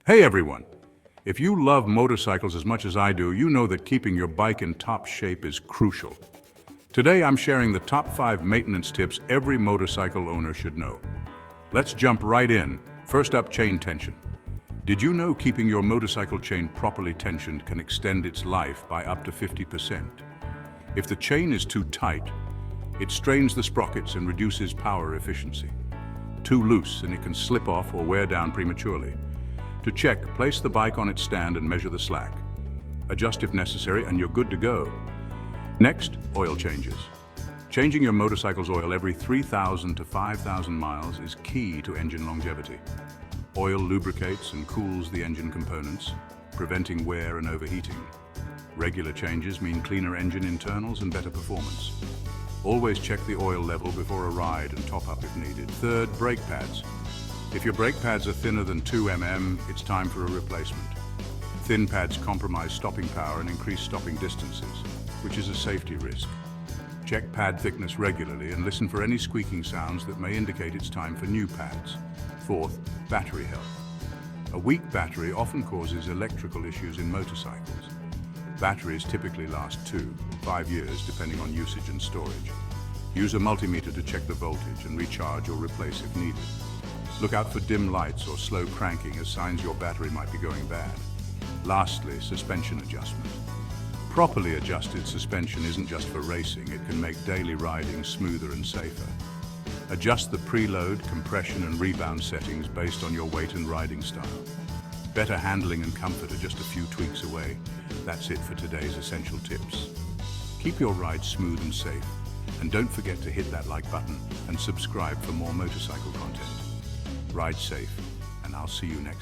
Hey everyone! If you love motorcycles as much as I do, you know that keeping your bike in top shape is crucial. Today I'm sharing the top 5 maintenance tips every motorcycle owner should know. Let's jump right in. First up, chain tension. Did you know keeping your motorcycle chain properly tensioned can extend its life by up to 50%? If the chain is too tight, it strains the sprockets and reduces power efficiency. Too loose and it can slip off or wear down prematurely. To check, place the bike on its stand and measure the slack. Adjust if necessary and you're good to go. Next, oil changes. Changing your motorcycle's oil every 3,000 to 5,000 miles is key to engine longevity. Oil lubricates and cools the engine components, preventing wear and overheating. Regular changes mean cleaner engine internals and better performance. Always check the oil level before a ride and top up if needed. Third, brake pads. If your brake pads are thinner than 2 mm, it's time for a replacement. Thin pads compromise stopping power and increase stopping distances, which is a safety risk. Check pad thickness regularly and listen for any squeaking sounds that may indicate it's time for new pads. Fourth, battery health. A weak battery often causes electrical issues in motorcycles. Batteries typically last 2 to 5 years depending on usage and storage. Use a multimeter to check the voltage and recharge or replace if needed. Look out for dim lights or slow cranking as signs your battery might be going bad. Lastly, suspension adjustment. Properly adjusted suspension isn't just for racing, it can make daily riding smoother and safer. Adjust the preload, compression and rebound settings based on your weight and riding style. Better handling and comfort are just a few tweaks away. That's it for today's essential tips. Keep your ride smooth and safe, and don't forget to hit that like button and subscribe for more motorcycle content. Ride safe, and I'll see you next time.